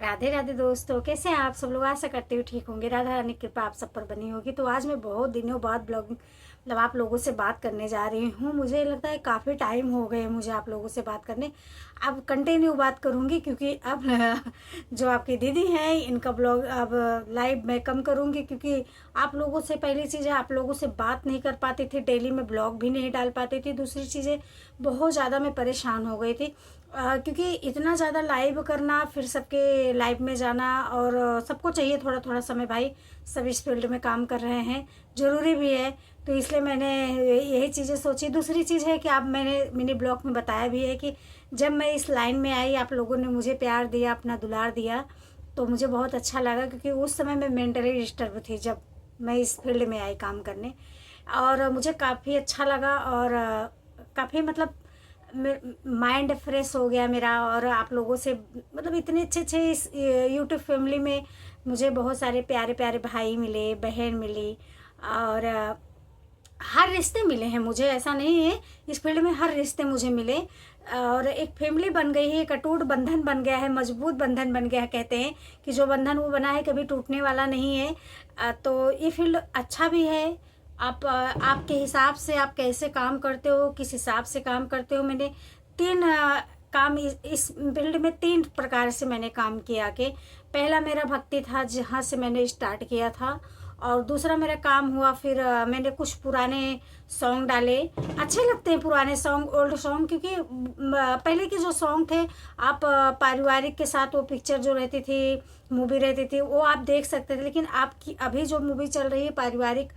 राधे राधे दोस्तों, कैसे हैं आप सब लोग। आशा करते हुए ठीक होंगे। राधा रानी की कृपा आप सब पर बनी होगी। तो आज मैं बहुत दिनों बाद ब्लॉगिंग आप लोगों से बात करने जा रही हूँ। मुझे लगता है काफ़ी टाइम हो गए मुझे आप लोगों से बात करने। अब कंटिन्यू बात करूँगी क्योंकि अब जो आपकी दीदी हैं इनका ब्लॉग अब लाइव मैं कम करूँगी, क्योंकि आप लोगों से पहली चीज़ है, आप लोगों से बात नहीं कर पाती थी, डेली में ब्लॉग भी नहीं डाल पाती थी। दूसरी चीज़ें बहुत ज़्यादा मैं परेशान हो गई थी, क्योंकि इतना ज़्यादा लाइव करना, फिर सबके लाइव में जाना, और सबको चाहिए थोड़ा थोड़ा समय। भाई सब इस फील्ड में काम कर रहे हैं, ज़रूरी भी है। तो इसलिए मैंने यही चीज़ें सोची। दूसरी चीज़ है कि आप मैंने मिनी ब्लॉग में बताया भी है कि जब मैं इस लाइन में आई, आप लोगों ने मुझे प्यार दिया, अपना दुलार दिया, तो मुझे बहुत अच्छा लगा, क्योंकि उस समय मैं मेंटली डिस्टर्ब थी जब मैं इस फील्ड में आई काम करने। और मुझे काफ़ी अच्छा लगा, और काफ़ी मतलब माइंड फ्रेश हो गया मेरा। और आप लोगों से मतलब इतने अच्छे अच्छे इस यूट्यूब फैमिली में मुझे बहुत सारे प्यारे प्यारे भाई मिले, बहन मिली, और हर रिश्ते मिले हैं मुझे। ऐसा नहीं है, इस फील्ड में हर रिश्ते मुझे मिले, और एक फैमिली बन गई है, एक अटूट बंधन बन गया है, मजबूत बंधन बन गया है। कहते हैं कि जो बंधन वो बना है कभी टूटने वाला नहीं है। तो ये फील्ड अच्छा भी है। आप आपके हिसाब से आप कैसे काम करते हो, किस हिसाब से काम करते हो। मैंने तीन काम इस फील्ड में तीन प्रकार से मैंने काम किया। कि पहला मेरा भक्ति था, जहाँ से मैंने स्टार्ट किया था, और दूसरा मेरा काम हुआ, फिर मैंने कुछ पुराने सॉन्ग डाले। अच्छे लगते हैं पुराने सॉन्ग, ओल्ड सॉन्ग, क्योंकि पहले के जो सॉन्ग थे, आप पारिवारिक के साथ वो पिक्चर जो रहती थी, मूवी रहती थी, वो आप देख सकते थे। लेकिन आपकी अभी जो मूवी चल रही है पारिवारिक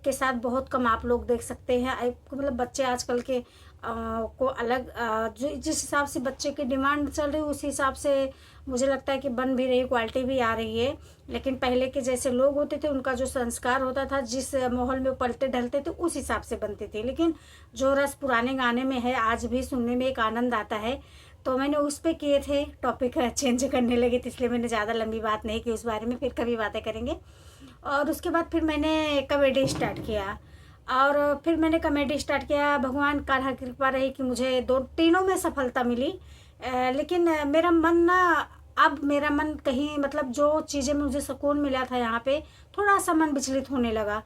के साथ बहुत कम आप लोग देख सकते हैं। मतलब बच्चे आजकल के को अलग जो जिस हिसाब से बच्चे की डिमांड चल रही है, उस हिसाब से मुझे लगता है कि बन भी रही, क्वालिटी भी आ रही है। लेकिन पहले के जैसे लोग होते थे, उनका जो संस्कार होता था, जिस माहौल में पलटे ढलते थे, उस हिसाब से बनती थी। लेकिन जो रस पुराने गाने में है, आज भी सुनने में एक आनंद आता है। तो मैंने उस पर किए थे, टॉपिक चेंज करने लगे, तो इसलिए मैंने ज़्यादा लंबी बात नहीं की उस बारे में। फिर कभी बातें करेंगे। और उसके बाद फिर मैंने कॉमेडी स्टार्ट किया, और फिर मैंने कॉमेडी स्टार्ट किया। भगवान का कृपा रही कि मुझे तीनों में सफलता मिली। लेकिन मेरा मन ना, अब मेरा मन कहीं मतलब जो चीज़ें मुझे सुकून मिला था यहाँ पे, थोड़ा सा मन विचलित होने लगा।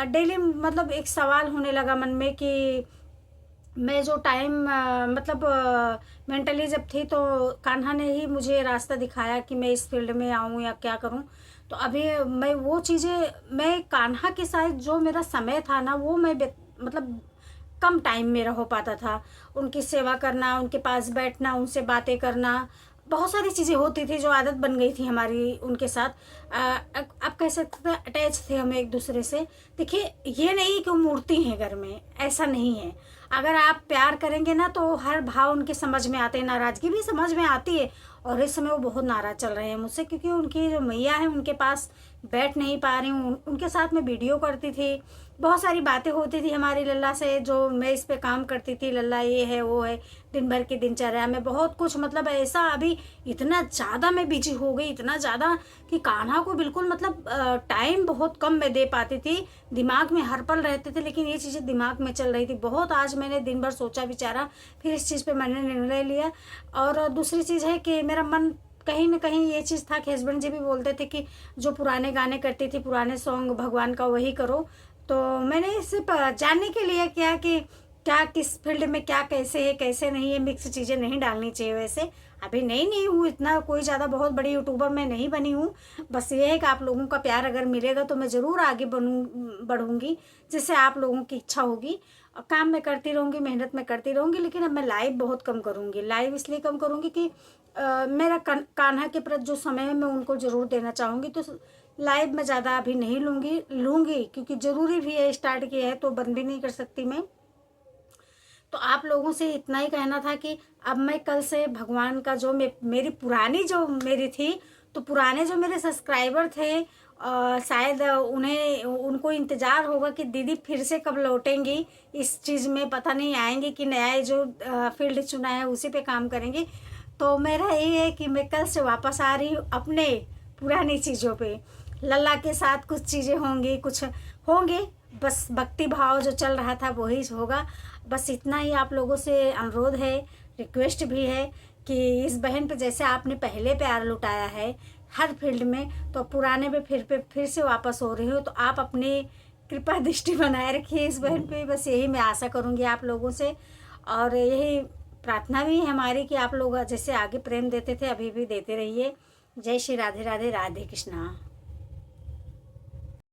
डेली मतलब एक सवाल होने लगा मन में कि मैं जो टाइम मतलब मेंटली जब थी, तो कान्हा ने ही मुझे रास्ता दिखाया कि मैं इस फील्ड में आऊँ या क्या करूँ। तो अभी मैं वो चीज़ें, मैं कान्हा के साथ जो मेरा समय था ना, वो मैं मतलब कम टाइम मेरा हो पाता था। उनकी सेवा करना, उनके पास बैठना, उनसे बातें करना, बहुत सारी चीज़ें होती थी जो आदत बन गई थी हमारी उनके साथ। आप कह सकते हैं अटैच थे हम एक दूसरे से। देखिए, ये नहीं कि वो मूर्ति हैं घर में, ऐसा नहीं है। अगर आप प्यार करेंगे ना, तो हर भाव उनके समझ में आते हैं, नाराज़गी भी समझ में आती है। और इस समय वो बहुत नाराज़ चल रहे हैं मुझसे, क्योंकि उनकी जो मैया है उनके पास बैठ नहीं पा रही हूँ। उनके साथ मैं वीडियो करती थी, बहुत सारी बातें होती थी हमारी लल्ला से, जो मैं इस पे काम करती थी। लल्ला ये है वो है, दिन भर की दिनचर्या में बहुत कुछ, मतलब ऐसा अभी इतना ज़्यादा मैं बिजी हो गई, इतना ज़्यादा कि कान्हा को बिल्कुल मतलब टाइम बहुत कम मैं दे पाती थी। दिमाग में हर पल रहते थे, लेकिन ये चीज़ें दिमाग में चल रही थी बहुत। आज मैंने दिन भर सोचा विचारा, फिर इस चीज़ पे मैंने निर्णय लिया। और दूसरी चीज़ है कि मेरा मन कहीं ना कहीं ये चीज़ था कि हस्बैंड जी भी बोलते थे कि जो पुराने गाने करती थी, पुराने सॉन्ग भगवान का, वही करो। तो मैंने सिर्फ जानने के लिए किया कि क्या किस फील्ड में क्या कैसे है कैसे नहीं है, मिक्स चीज़ें नहीं डालनी चाहिए। वैसे अभी नहीं हूँ इतना, कोई ज़्यादा बहुत बड़ी यूट्यूबर मैं नहीं बनी हूँ। बस ये है कि आप लोगों का प्यार अगर मिलेगा तो मैं ज़रूर आगे बढ़ूँगी, जिससे आप लोगों की इच्छा होगी। काम मैं करती रहूँगी, मेहनत मैं करती रहूँगी। लेकिन अब मैं लाइव बहुत कम करूँगी। लाइव इसलिए कम करूँगी कि मेरा कान्हा के प्रति जो समय है मैं उनको ज़रूर देना चाहूँगी। तो लाइव में ज़्यादा अभी नहीं लूँगी, क्योंकि ज़रूरी भी है, स्टार्ट किया है तो बंद भी नहीं कर सकती मैं। तो आप लोगों से इतना ही कहना था कि अब मैं कल से भगवान का जो मेरी पुरानी जो मेरी थी, तो पुराने जो मेरे सब्सक्राइबर थे, शायद उनको इंतज़ार होगा कि दीदी फिर से कब लौटेंगी इस चीज़ में, पता नहीं आएंगे कि नया जो फील्ड चुना है उसी पे काम करेंगे। तो मेरा यही है कि मैं कल से वापस आ रही हूँ अपने पुरानी चीज़ों पे। लल्ला के साथ कुछ चीज़ें होंगी, कुछ होंगे, बस भक्ति भाव जो चल रहा था वही होगा। बस इतना ही आप लोगों से अनुरोध है, रिक्वेस्ट भी है कि इस बहन पे जैसे आपने पहले प्यार लुटाया है हर फील्ड में, तो पुराने पे फिर से वापस हो रहे हो, तो आप अपनी कृपा दृष्टि बनाए रखिए इस बहन पे। बस यही मैं आशा करूँगी आप लोगों से, और यही प्रार्थना भी है हमारी कि आप लोग जैसे आगे प्रेम देते थे अभी भी देते रहिए। जय श्री राधे राधे, राधे कृष्णा।